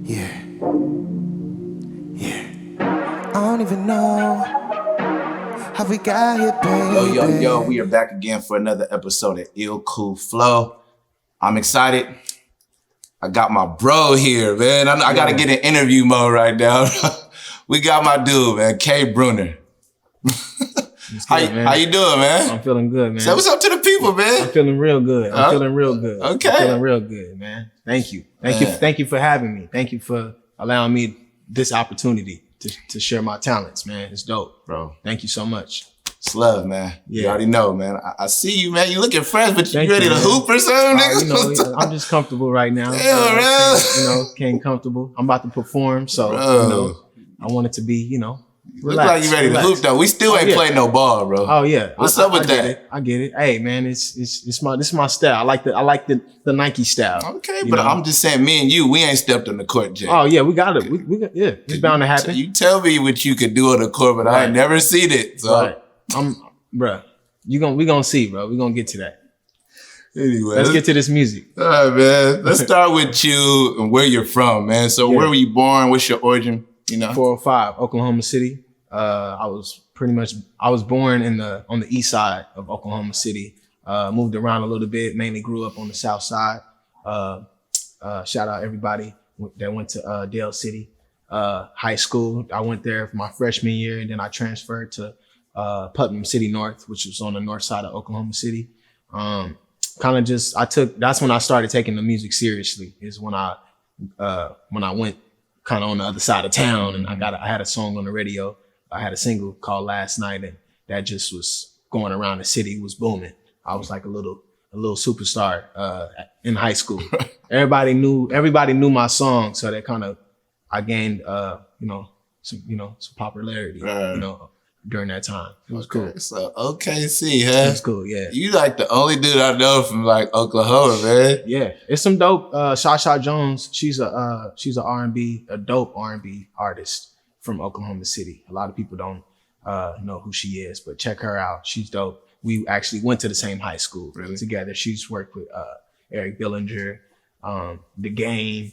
Yeah. I don't even know how we got here, baby. Yo, we are back again for another episode of XOOL Flow. I'm excited. I got my bro here, man. I gotta get in interview mode right now. We got my dude, man, Bruner. How you doing, man? I'm feeling good, man. Say what's up to the people, man. I'm feeling real good. I'm feeling real good. Okay. I'm feeling real good, man. Thank you. Thank you for having me. Thank you for allowing me this opportunity to share my talents, man. It's dope. Bro. Thank you so much. It's love, man. Yeah. You already know, man. I see you, man. You looking fresh, but you Thank ready you, to man. hoop or something, nigga? I'm just comfortable right now. Yeah, man. Came comfortable. I'm about to perform, so I want it to be, relax. Look like you ready to hoop though. We still ain't playing no ball, bro. Oh yeah. What's up with that? I get it. Hey man, this is my style. I like the Nike style. Okay, but I'm just saying, me and you, we ain't stepped on the court yet. Oh yeah, we got it. We got, yeah, it's bound to happen. You tell me what you could do on the court, but I ain't never seen it. So Bruh, we gonna see, bro. We gonna get to that. Anyway, let's get to this music. All right, man. Let's start with you and where you're from, man. So where were you born? What's your origin? 405, Oklahoma City. I was born on the east side of Oklahoma City. Moved around a little bit, mainly grew up on the south side. Shout out everybody that went to Dale City High School. I went there for my freshman year, and then I transferred to Putnam City North, which was on the north side of Oklahoma City. That's when I started taking the music seriously, is when I went kind of on the other side of town, and I had a song on the radio. I had a single called Last Night, and that just was going around the city, was booming. I was like a little superstar in high school. Everybody knew my song, so that kind of I gained some popularity during that time. It was cool. So OKC, huh? It was cool, yeah. You like the only dude I know from like Oklahoma, man. Yeah, it's some dope. Shasha Jones, she's a dope R&B artist from Oklahoma City. A lot of people don't know who she is, but check her out. She's dope. We actually went to the same high school together. She's worked with Eric Billinger, The Game,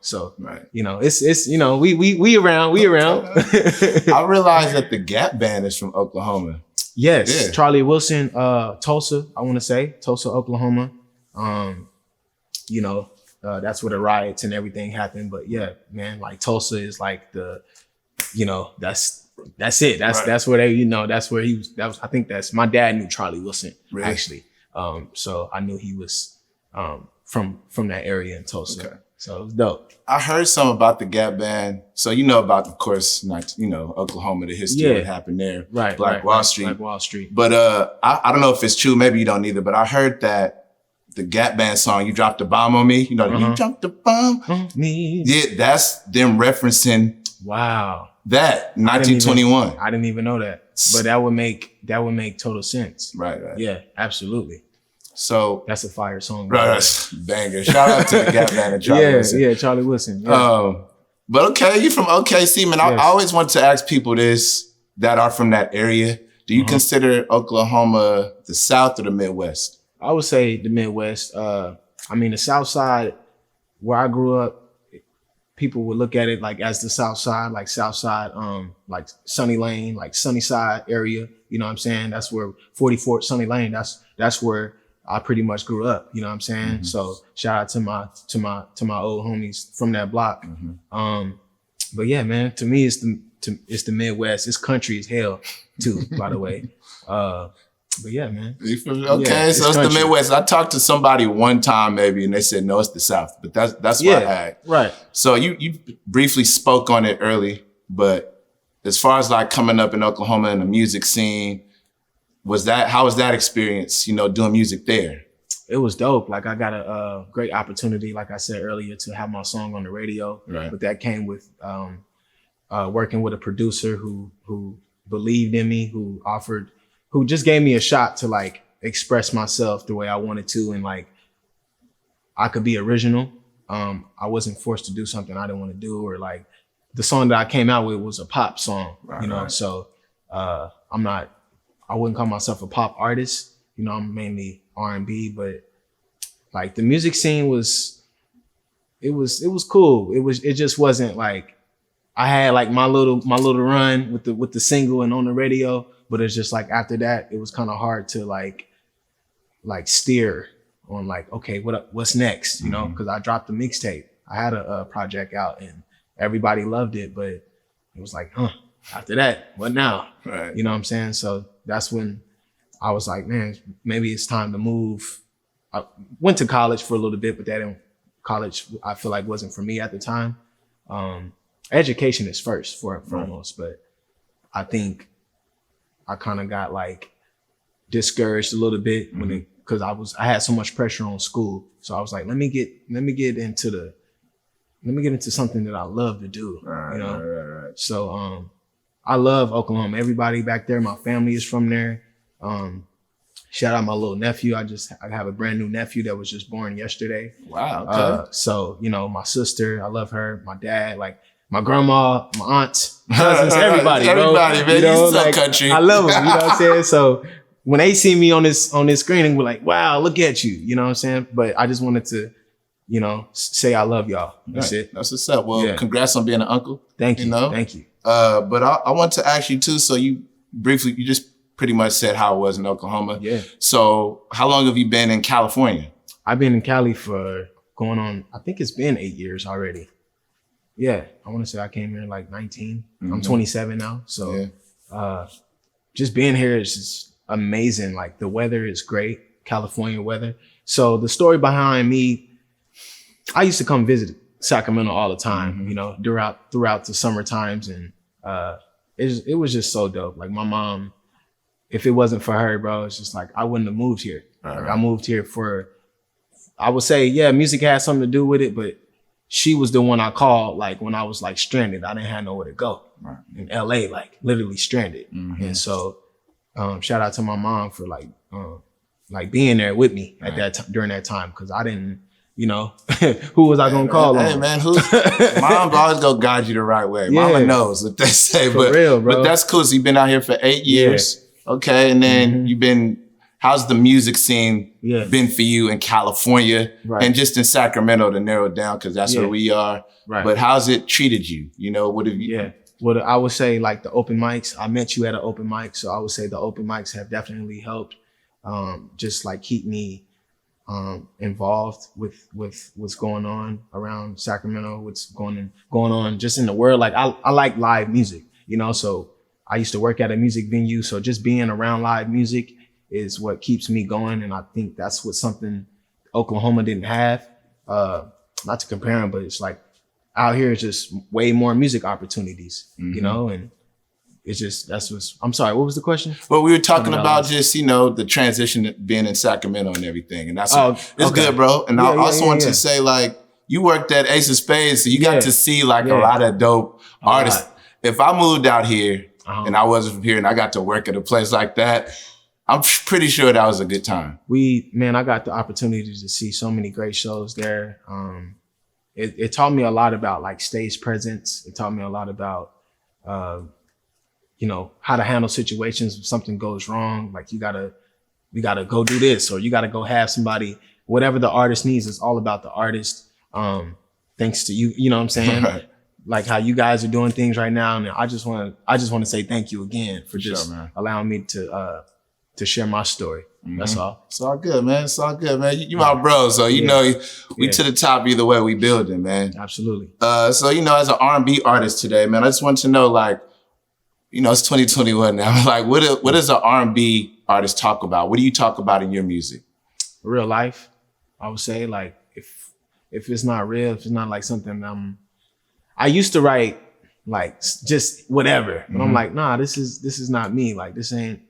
so it's we around. I realized that the Gap Band is from Oklahoma. Yes, yeah. Charlie Wilson, Tulsa, I want to say Tulsa, Oklahoma. That's where the riots and everything happened. But yeah, man, like Tulsa is like the, that's it. That's where they, that's where he was. I think that's my dad knew Charlie Wilson actually. So I knew he was from that area in Tulsa. Okay. So it was dope. I heard some about the Gap Band. So about, of course, Oklahoma, the history that happened there. Right. Black Wall Street. Black Wall Street. But I don't know if it's true. Maybe you don't either. But I heard that the Gap Band song, You Dropped the Bomb on Me. You dropped the bomb on me. Yeah, that's them referencing. Wow. That 1921. I didn't even know that. But that would make total sense. Right. Yeah, absolutely. So that's a fire song. Right, that's banger. Shout out to the Gap Band and Charlie Wilson. Yeah, Charlie Wilson. Yeah. But okay, you from OKC, man. Yes. I always want to ask people this that are from that area. Do you consider Oklahoma the South or the Midwest? I would say the Midwest. The South Side, where I grew up, people would look at it like as the South Side, like like Sunny Lane, like Sunnyside area. You know what I'm saying? That's where 44th Sunny Lane. That's where I pretty much grew up. You know what I'm saying? Mm-hmm. So shout out to my old homies from that block. Mm-hmm. But yeah, man, to me it's the Midwest. It's country as hell too, by the way. But yeah, man. Okay, so it's the Midwest. I talked to somebody one time maybe, and they said no, it's the South. But that's what I had. Right. So you briefly spoke on it early, but as far as like coming up in Oklahoma in the music scene, how was that experience? Doing music there. It was dope. Like I got a great opportunity, like I said earlier, to have my song on the radio. Right. But that came with working with a producer who believed in me, who just gave me a shot to like express myself the way I wanted to, and like I could be original. I wasn't forced to do something I didn't want to do, or like the song that I came out with was a pop song, right. So I wouldn't call myself a pop artist. I'm mainly R&B, but like the music scene was it was cool. It just wasn't like I had like my little run with the single and on the radio, but it's just like after that, it was kind of hard to like steer on like, okay, what's next, you know? Because I dropped the mixtape. I had a project out and everybody loved it, but it was like, after that, what now? Right. You know what I'm saying? So that's when I was like, man, maybe it's time to move. I went to college for a little bit, but college I feel like wasn't for me at the time. Education is first for foremost, but I think I kind of got like discouraged a little bit because I had so much pressure on school. So I was like, let me get into something that I love to do. Right. So I love Oklahoma. Everybody back there, my family is from there. Shout out my little nephew. I have a brand new nephew that was just born yesterday. Wow. Okay. So, you know, my sister, I love her. My dad, like my grandma, my aunts, cousins, everybody, man. You know, you so like, country. I love them. You know what I'm saying? So when they see me on this screen, and we're like, wow, look at you. You know what I'm saying? But I just wanted to, you know, say I love y'all. That's it. That's what's up. Well, congrats on being an uncle. Thank you. You know? Thank you. But I want to ask you too. So you just pretty much said how it was in Oklahoma. Yeah. So how long have you been in California? I've been in Cali for going on, I think it's been 8 years already. Yeah. I want to say I came here like 19. I'm 27 now. So just being here is just amazing. Like the weather is great, California weather. So the story behind me, I used to come visit Sacramento all the time, you know, throughout the summer times. And it was just so dope. Like my mom, if it wasn't for her, bro, it's just like I wouldn't have moved here. Like I moved here I would say, yeah, music had something to do with it, but she was the one I called like when I was like stranded. I didn't have nowhere to go in LA, like literally stranded. And so shout out to my mom for like being there with me at that time during that time, because I didn't, you know, who was I gonna call on? Hey man, mom's always gonna guide you the right way. Yeah. Mama knows what they say, For real, bro. But that's cool. So you've been out here for 8 years. Okay, and then how's the music scene been for you in California and just in Sacramento, to narrow it down, because that's where we are. Right. But how's it treated you? You know, what have you? Yeah. Well, I would say like the open mics. I met you at an open mic, so I would say the open mics have definitely helped. Just like keep me involved with what's going on around Sacramento, what's going on just in the world. Like I like live music, you know, so I used to work at a music venue. So just being around live music is what keeps me going. And I think that's what something Oklahoma didn't have. Not to compare them, but it's like out here it's just way more music opportunities, you know, and it's just, I'm sorry, what was the question? Well, we were talking about just, you know, the transition to being in Sacramento and everything. And that's, it's good, bro. And I also want to say, like, you worked at Ace of Spades, so you got to see like a lot of dope artists. If I moved out here and I wasn't from here and I got to work at a place like that, I'm pretty sure that was a good time. I got the opportunity to see so many great shows there. It taught me a lot about like stage presence. It taught me a lot about, you know, how to handle situations if something goes wrong. Like you gotta go do this, or you gotta go have somebody, whatever the artist needs. It's all about the artist. Thanks to you, you know what I'm saying? Right. Like how you guys are doing things right now. And I just want to say thank you again for just allowing me to share my story. That's all. It's all good, man. It's all good, man. You my bro, so you know we to the top either way. We building, man. Absolutely. So you know, as an R&B artist today, man, I just want to know, like, you know, it's 2021 now. Like, what does an R&B artist talk about? What do you talk about in your music? Real life, I would say. Like, if it's not real, if it's not like something I used to write like just whatever, but I'm like, nah, this is not me. Like, this ain't.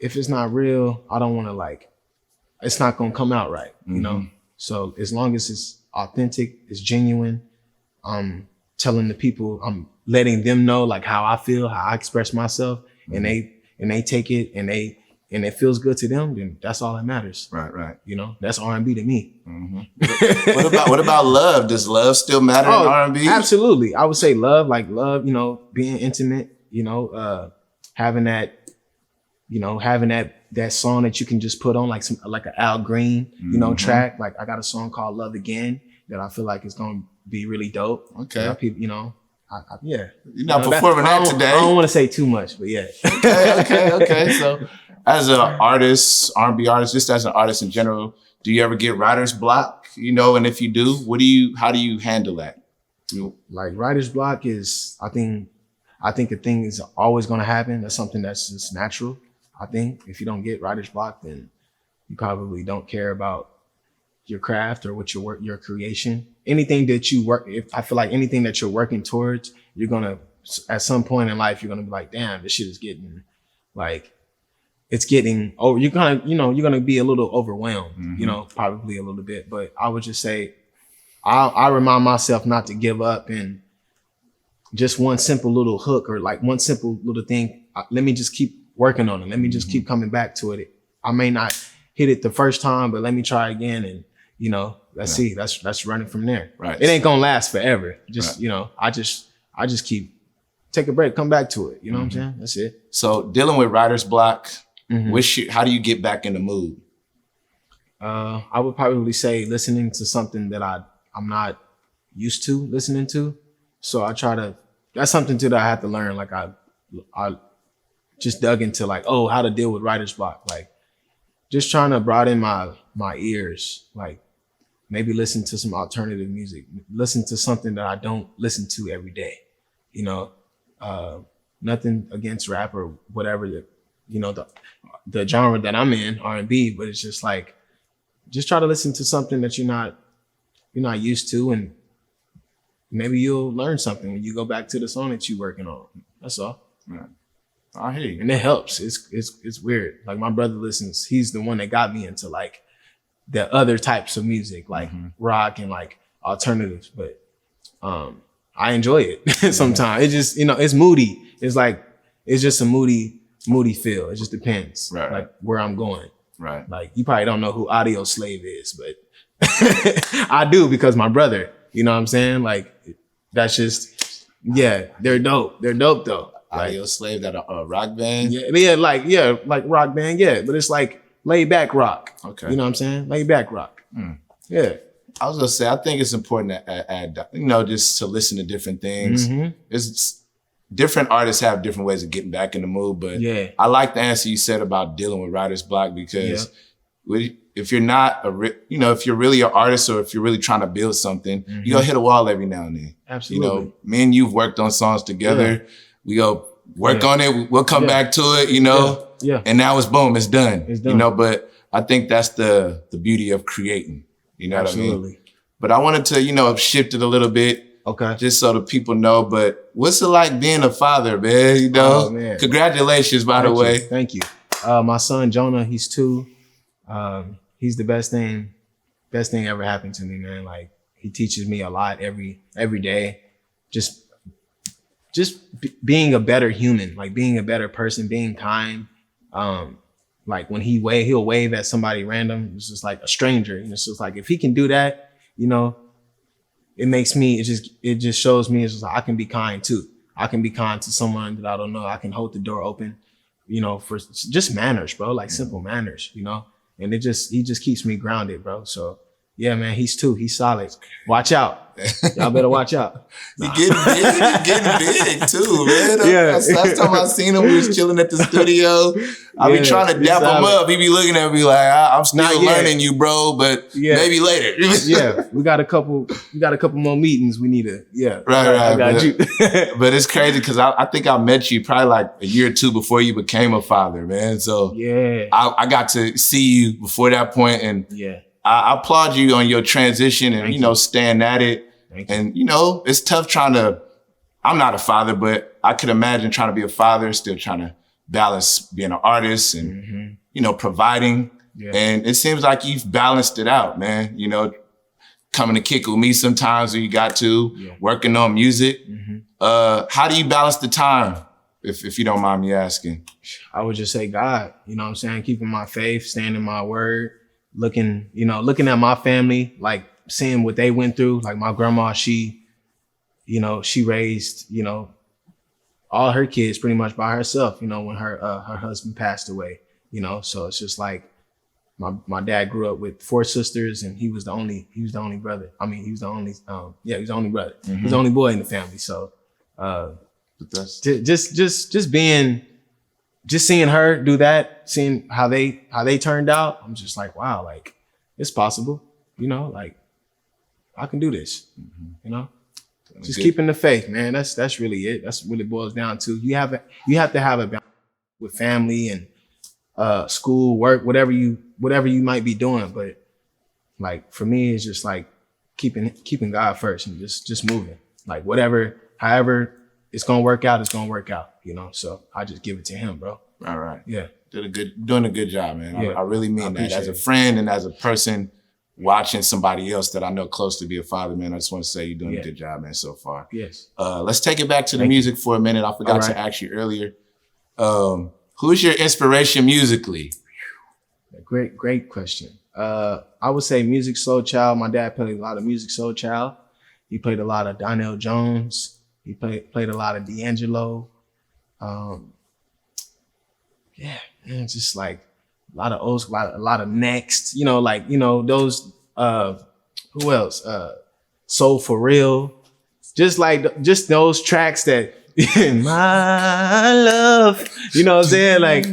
If it's not real, I don't want to, like, it's not gonna come out right, you know. So as long as it's authentic, it's genuine, I'm telling the people, I'm letting them know like how I feel, how I express myself, and they take it and it feels good to them, then that's all that matters. Right. You know, that's R&B to me. What about love? Does love still matter in R&B? Absolutely. I would say love, you know, being intimate, you know, having that song that you can just put on like an Al Green, you know, track. Like I got a song called Love Again, that I feel like is gonna be really dope. Okay. People, you know, yeah. You're not performing that today. I don't want to say too much, but yeah. Okay. So as an artist, R&B artist, just as an artist in general, do you ever get writer's block? You know, and if you do, how do you handle that? Like writer's block is, I think a thing is always going to happen. That's something that's just natural. I think if you don't get writer's block, then you probably don't care about your craft or what your creation. Anything that you work, I feel like anything that you're working towards, you're gonna, at some point in life, you're gonna be like, damn, this shit is getting like, it's getting over. You're gonna be a little overwhelmed, you know, probably a little bit. But I would just say, I remind myself not to give up, and just one simple little hook or like one simple little thing. Let me just keep working on it. Let me just keep coming back to it. I may not hit it the first time, but let me try again, and you know, let's see. That's running from there. Right. It ain't gonna last forever. Just you know, I just keep take a break, come back to it. You know what I'm saying? That's it. So dealing with writer's block, how do you get back in the mood? I would probably say listening to something that I'm not used to listening to. So that's something too that I had to learn. Like I just dug into like, how to deal with writer's block. Like just trying to broaden my ears, like maybe listen to some alternative music, listen to something that I don't listen to every day. You know, nothing against rap or whatever, you know, the genre that I'm in, R&B, but it's just like, just try to listen to something that you're not used to, and maybe you'll learn something when you go back to the song that you're working on. That's all. Right. I hear you. And it helps. It's weird. Like my brother listens, he's the one that got me into like the other types of music, like rock and like alternatives. But I enjoy it sometimes. It just, you know, it's moody. It's like, it's just a moody feel. It just depends. Right. Like where I'm going. Right. Like you probably don't know who Audio Slave is, but I do because my brother, you know what I'm saying? Like that's just, yeah, they're dope. They're dope though. Audio Slave, that a rock band? Like rock band, yeah. But it's like laid back rock. Okay. You know what I'm saying? Laid back rock. Yeah. I was gonna say, I think it's important to add, you know, just to listen to different things. It's different artists have different ways of getting back in the mood, but I like the answer you said about dealing with writer's block, because if you're not if you're really an artist, or if you're really trying to build something, you go hit a wall every now and then. Absolutely. You know, me and you've worked on songs together. Yeah. We go work on it. We'll come back to it, you know. Yeah. And now it's boom, it's done. It's done. You know, but I think that's the beauty of creating. You know what I mean? But I wanted to, you know, shift it a little bit. Okay. Just so the people know. But what's it like being a father, man? You know? Oh, man. Congratulations, by the way. Thank you. My son Jonah, he's 2. He's the best thing ever happened to me, man. Like he teaches me a lot every day. Just being a better human, like being a better person, being kind. Like when he'll wave at somebody random. It's just like a stranger. And it's just like, if he can do that, you know, it makes me, it just shows me, it's just like, I can be kind too. I can be kind to someone that I don't know. I can hold the door open, you know, for just manners, bro, like simple manners, you know, and he just keeps me grounded, bro. So yeah, man, he's 2. He's solid. Watch out. Y'all better watch out. Nah. He getting big too, man. Last time I seen him, we was chilling at the studio. I be trying to dap him up. He be looking at me like, I'm still learning you, bro, but maybe later. We got a couple more meetings we need to, Right. I got you. But it's crazy because I think I met you probably like a year or 2 before you became a father, man. So I got to see you before that point, and I applaud you on your transition and, you know, staying at it. And, you know, it's tough I'm not a father, but I could imagine trying to be a father, still trying to balance being an artist and, you know, providing. And it seems like you've balanced it out, man. You know, coming to kick with me sometimes when you got to, working on music. How do you balance the time, if you don't mind me asking? I would just say God, you know what I'm saying? Keeping my faith, staying in my word. Looking at my family, like seeing what they went through. Like my grandma, she raised, you know, all her kids pretty much by herself, you know, when her husband passed away, you know. So it's just like, my dad grew up with 4 sisters, and he was the only brother. I mean, he was the only he was the only brother. He was the only boy in the family. So just seeing her do that, seeing how they turned out, I'm just like, wow, like it's possible, you know, like I can do this, you know. Just keeping the faith, man. That's really it. That's what it boils down to. You have to have a balance with family and school, work, whatever you might be doing. But like for me, it's just like keeping God first and just moving. Like however it's gonna work out, you know. So I just give it to him, bro. All right. Yeah. Doing a good job, man. Yeah. I really mean that. As a friend and as a person watching somebody else that I know close to be a father, man, I just want to say you're doing a good job, man, so far. Yes. Let's take it back to the music for a minute. I forgot to ask you earlier. Who's your inspiration musically? Great question. I would say Music Soul Child. My dad played a lot of Music Soul Child. He played a lot of Donnell Jones. He played a lot of D'Angelo. Yeah, man, just like a lot of old school, a lot of Next, you know, like, you know, those, who else? Soul for Real. Just those tracks that, my love, you know what I'm saying? Like,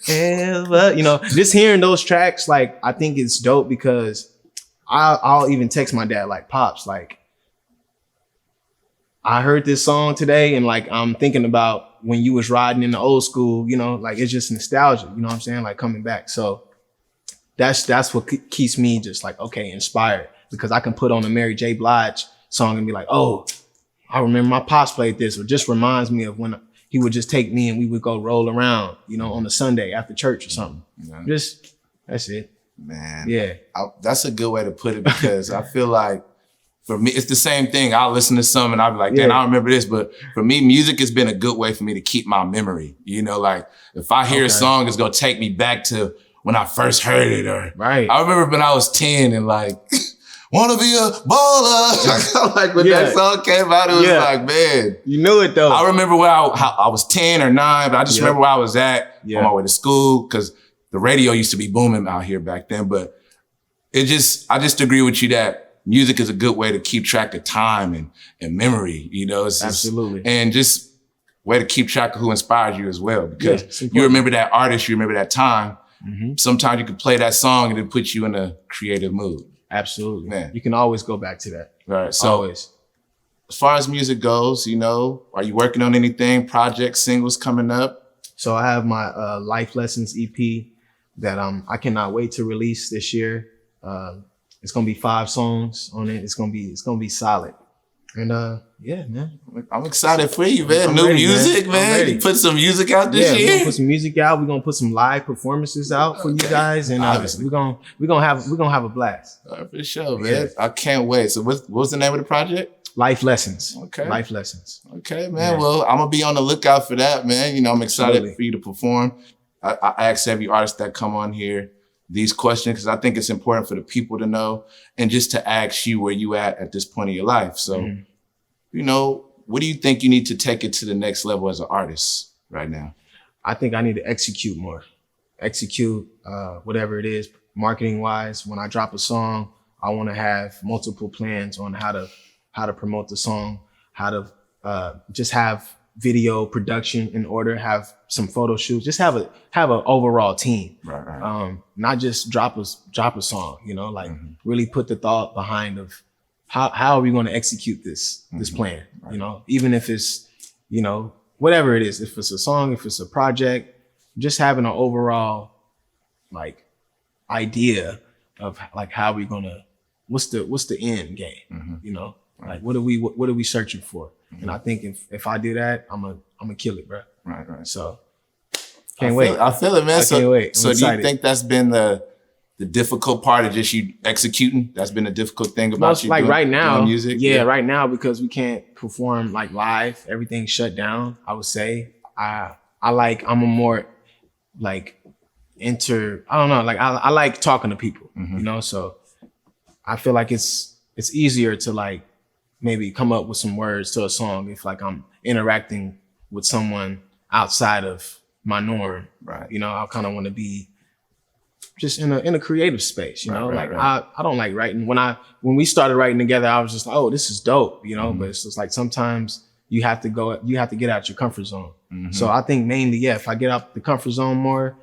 ever, you know, just hearing those tracks, like, I think it's dope because I'll even text my dad, like, Pops, like, I heard this song today and like, I'm thinking about when you was riding in the old school, you know, like it's just nostalgia, you know what I'm saying? Like coming back. So that's what keeps me just like, okay, inspired, because I can put on a Mary J. Blige song and be like, oh, I remember my pops played this, or just reminds me of when he would just take me and we would go roll around, you know, on a Sunday after church or something. Yeah. Just, that's it. Man. Yeah. That's a good way to put it, because I feel like for me, it's the same thing. I'll listen to some and I'll be like, man, I don't remember this. But for me, music has been a good way for me to keep my memory. You know, like if I hear a song, it's going to take me back to when I first heard it. Or I remember when I was 10 and like, want to be a baller. Like when that song came out, it was like, man. You knew it though. I remember where I was 10 or 9, but I just remember where I was at on my way to school, because the radio used to be booming out here back then. But I just agree with you that music is a good way to keep track of time and memory, you know. It's absolutely. And just way to keep track of who inspires you as well, because you remember that artist, you remember that time. Sometimes you can play that song and it puts you in a creative mood. Absolutely. Man. You can always go back to that. Right. So always. As far as music goes, you know, are you working on anything, projects, singles coming up? So I have my Life Lessons EP that I cannot wait to release this year. It's gonna be 5 songs on it. It's gonna be solid. And yeah, man. I'm excited for you, man. New music, man. You put some music out this year. We're gonna put some music out. We're gonna put some live performances out for you guys, and we're gonna have a blast. For sure, man. Yeah. I can't wait. So what's the name of the project? Life Lessons. Okay. Life Lessons. Okay, man. Yeah. Well, I'm gonna be on the lookout for that, man. You know, I'm excited for you to perform. I ask every artist that come on here these questions, because I think it's important for the people to know, and just to ask you where you at this point in your life. So, you know, what do you think you need to take it to the next level as an artist right now? I think I need to execute more. Execute whatever it is, marketing wise. When I drop a song, I want to have multiple plans on how to promote the song, how to just have video production in order, have some photo shoots, just have an overall team. Right. Not just drop a song, you know, like really put the thought behind of how are we going to execute this plan, you know, even if it's, you know, whatever it is, if it's a song, if it's a project, just having an overall like idea of like how we gonna, what's the end game, you know, like what are we searching for? And I think if I do that, I'm gonna kill it, bro. Right. So can't wait. I feel it, man. I can't wait. So do you think that's been the difficult part of just you executing? That's been the difficult thing about you like right now, doing music? Yeah, right now, because we can't perform like live. Everything's shut down. I would say I'm a more like I don't know, like I like talking to people, you know. So I feel like it's easier to like maybe come up with some words to a song if like I'm interacting with someone outside of my norm. Right. You know, I kind of want to be just in a creative space, you know. Right, I don't like writing. When we started writing together, I was just like, oh, this is dope, you know. But it's just like sometimes you have to get out your comfort zone. So I think mainly, if I get out the comfort zone more,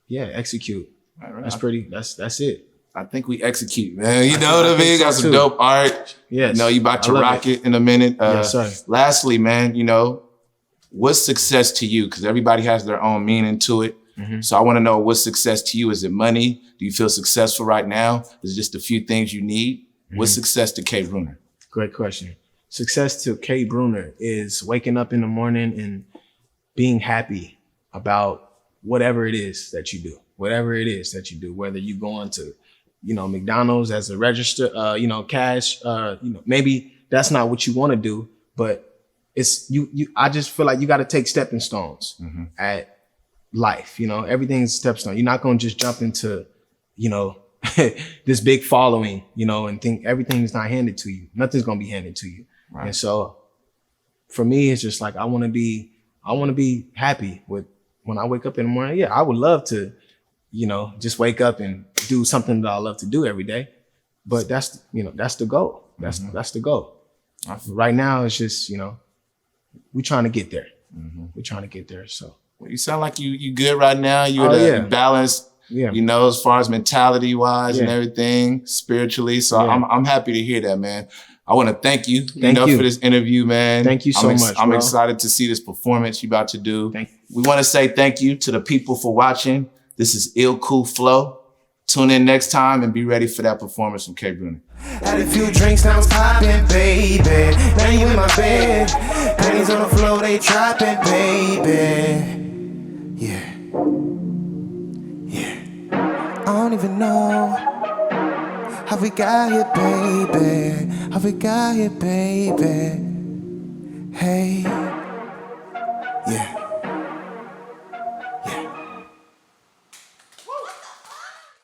execute. Right. That's it. I think we execute, man. You know what I mean? Got some dope art. Yes. You know, you about to rock it in a minute. Yes, sir. Lastly, man, you know, what's success to you? Because everybody has their own meaning to it. So I want to know, what's success to you? Is it money? Do you feel successful right now? Is it just a few things you need? What's success to K. Bruner? Great question. Success to K. Bruner is waking up in the morning and being happy about whatever it is that you do. Whatever it is that you do, whether you going to, you know, McDonald's as a register, cash, maybe that's not what you want to do, but it's I just feel like you got to take stepping stones at life. You know, everything's a step stone. You're not going to just jump into, you know, this big following, you know, and think everything's not handed to you. Nothing's going to be handed to you. Right. And so for me, it's just like, I want to be happy with when I wake up in the morning. Yeah, I would love to, you know, just wake up and do something that I love to do every day. But that's the goal. That's the goal. Right now, it's just, you know, we're trying to get there. We're trying to get there. So well, you sound like you good right now. You're balanced, you know, as far as mentality wise and everything, spiritually. So I'm happy to hear that, man. I want to thank you, for this interview, man. Thank you so much. I'm excited to see this performance you're about to do. We want to say thank you to the people for watching. This is FLO. Tune in next time and be ready for that performance from K. Bruner. Had a few drinks, now it's poppin', baby. Now you in my bed. Pennies on the floor, they droppin', baby. Yeah. I don't even know how we got here, baby. How we got here, baby. Hey. Yeah.